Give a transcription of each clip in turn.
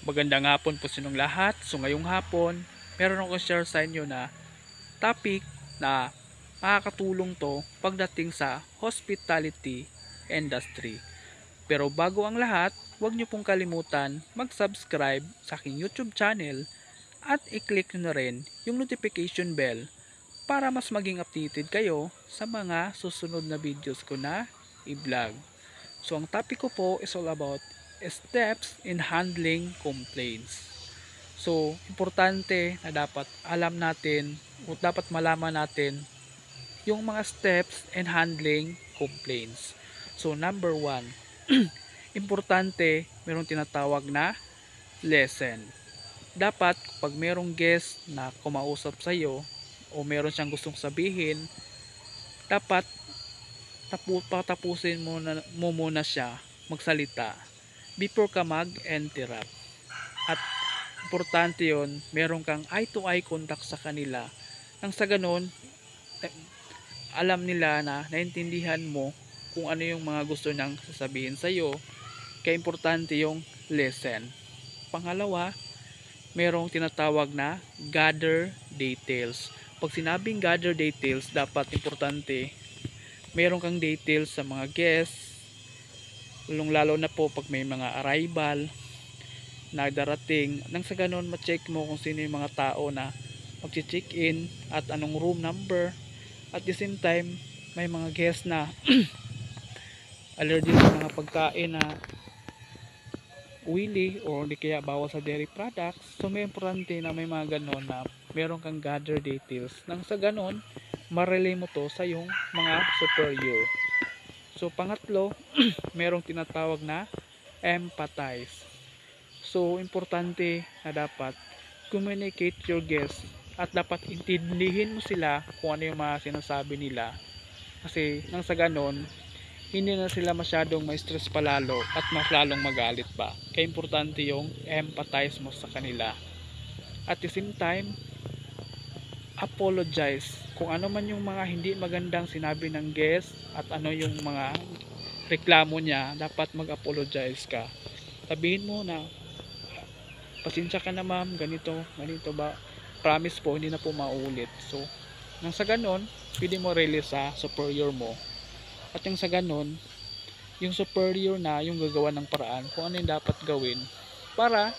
Magandang hapon po sa inyong lahat. So ngayong hapon, meron akong share sa inyo na topic na makakatulong to pagdating sa hospitality industry. Pero bago ang lahat, huwag niyo pong kalimutan mag-subscribe sa aking YouTube channel at i-click nyo na rin yung notification bell para mas maging updated kayo sa mga susunod na videos ko na i-vlog. So ang topic ko po is all about steps in handling complaints. So importante na dapat alam natin o dapat malaman natin yung mga steps in handling complaints. So number 1, importante merong tinatawag na lesson. Dapat pag merong guest na kumausap sa iyo o meron siyang gustong sabihin, dapat patapusin mo muna siya magsalita before ka mag-interrupt. At importante yon, meron kang eye to eye contact sa kanila nang sa ganon alam nila na naintindihan mo kung ano yung mga gusto niyang sasabihin sa iyo. Kaya importante yung listen. Pangalawa, merong tinatawag na gather details. Pag sinabing gather details, dapat importante meron kang details sa mga guests, lalo na po pag may mga arrival na darating, nang sa ganon ma-check mo kung sino yung mga tao na mag-check in at anong room number. At the same time, may mga guests na allergic sa mga pagkain na oily o hindi kaya bawal sa dairy products. So may importante na may mga ganon na meron kang gather details, nang sa ganon ma-relay mo to sa yung mga superior. So pangatlo, merong tinatawag na empathize. So importante na dapat communicate your guests at dapat intindihin mo sila kung ano yung mga sinasabi nila, kasi nang sa ganon hindi na sila masyadong ma-stress palalo at mas lalong magalit pa. Kaya importante yung empathize mo sa kanila. At the same time, apologize kung ano man yung mga hindi magandang sinabi ng guest at ano yung mga reklamo niya. Dapat mag-apologize ka, sabihin mo na pasensya ka na ma'am, ganito ba, promise po hindi na po maulit. So nang sa ganon pwede mo release sa superior mo, at yung sa ganon yung superior na yung gagawa ng paraan kung ano yung dapat gawin para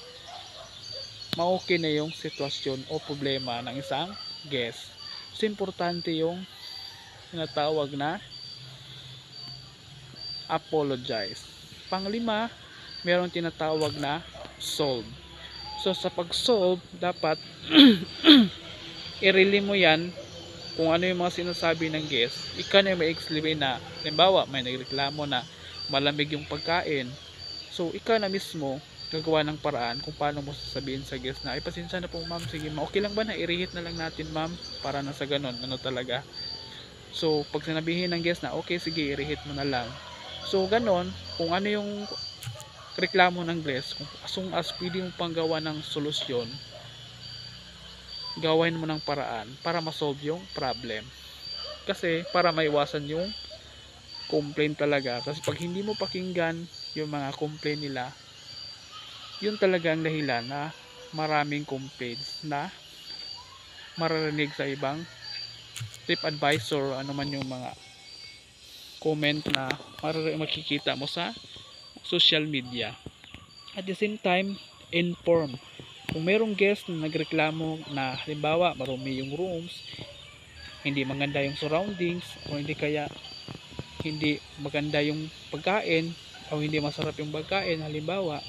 ma-okay na yung sitwasyon o problema ng isang guest. So importante yung tinatawag na apologize. Panglima, meron tinatawag na solve. So sa pag-solve, dapat i-relay mo yan kung ano yung mga sinasabi ng guest. Ikaw na may explain na, halimbawa may nagreklamo na malamig yung pagkain, so ikaw na mismo gagawa ng paraan kung paano mo sasabihin sa guest na ay pasensya na po ma'am, sige okay lang ba na i-reheat na lang natin ma'am, para na sa ganon ano talaga. So pag sinabihin ng guest na okay sige i-reheat mo na lang, so ganon kung ano yung reklamo ng guest, kung asong as pwede mo pang gawa ng solusyon, gawin mo ng paraan para ma-solve yung problem, kasi para maiwasan yung complaint talaga. Kasi pag hindi mo pakinggan yung mga complaint nila, yun talaga ang dahilan na maraming complaints na maririnig sa ibang TripAdvisor, ano man yung mga comment na makikita mo sa social media. At the same time, inform. Kung merong guest na nagreklamo na halimbawa marumi yung rooms, hindi maganda yung surroundings, o hindi kaya hindi maganda yung pagkain o hindi masarap yung pagkain halimbawa,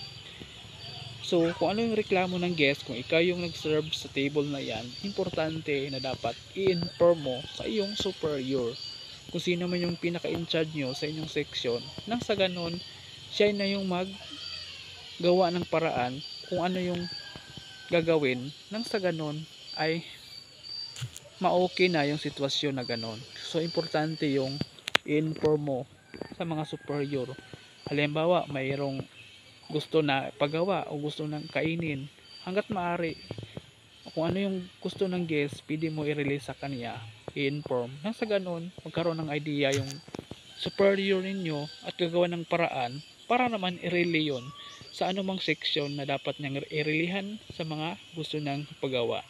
so kung ano yung reklamo ng guest, kung ikaw yung nag-serve sa table na yan, importante na dapat i-inform mo sa iyong superior, kung sino man yung pinaka-in-charge nyo sa inyong section, nang sa ganon siya na yung maggawa ng paraan kung ano yung gagawin, nang sa ganon ay ma-okay na yung sitwasyon na ganon. So importante yung i-inform mo sa mga superior. Halimbawa mayroong gusto na pagawa o gusto nang kainin, hanggat maaari kung ano yung gusto ng guest, pwede mo i-release sa kanya, i-inform, nang sa ganon magkaroon ng idea yung superior ninyo at gagawa ng paraan para naman i-relay yun sa anumang section na dapat niyang i-relihan sa mga gusto niyang pagawa.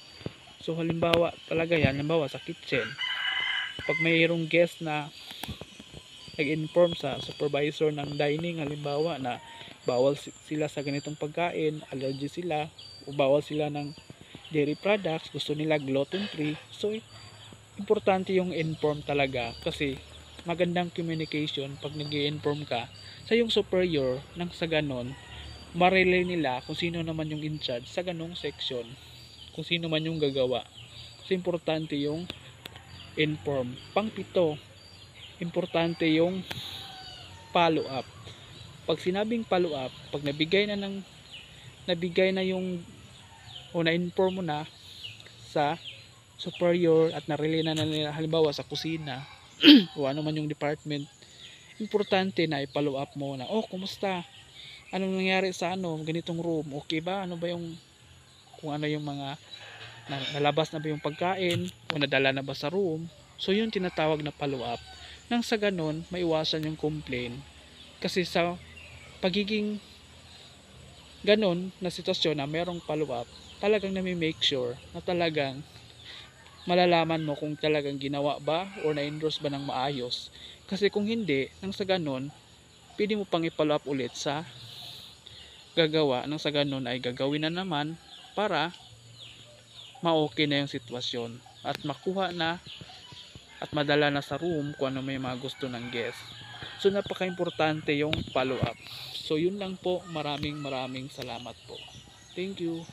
So halimbawa talaga yan, halimbawa sa kitchen, pag mayroong guest na nag-inform sa supervisor ng dining halimbawa na bawal sila sa ganitong pagkain, allergy sila, o bawal sila ng dairy products, gusto nila gluten free. So importante yung inform talaga, kasi magandang communication pag nag-i-inform ka sa yung superior, nang sa ganon marelay nila kung sino naman yung in charge sa ganong section, kung sino man yung gagawa. So importante yung inform. Pang-pito, importante yung follow up. Pag sinabing follow up, pag nabigay na yung o na-inform mo na sa superior at na-relay na nila halimbawa sa kusina o ano man yung department, importante na i-follow up mo na, oh kumusta, anong nangyari sa ganitong room, okay ba, ano ba yung, kung ano yung mga nalabas na ba yung pagkain o nadala na ba sa room. So yun tinatawag na follow up, nang sa ganon maiwasan yung complaint. Kasi sa pagiging ganon na sitwasyon na merong follow up, talagang nami-make sure na talagang malalaman mo kung talagang ginawa ba o na-endorse ba ng maayos. Kasi kung hindi, nang sa ganon pwede mo pang i-follow up ulit sa gagawa, nang sa ganon ay gagawin na naman para ma-okay na yung sitwasyon at makuha na at madala na sa room kung ano may mga gusto ng guest. So napaka-importante yung follow up. So yun lang po, maraming salamat po. Thank you.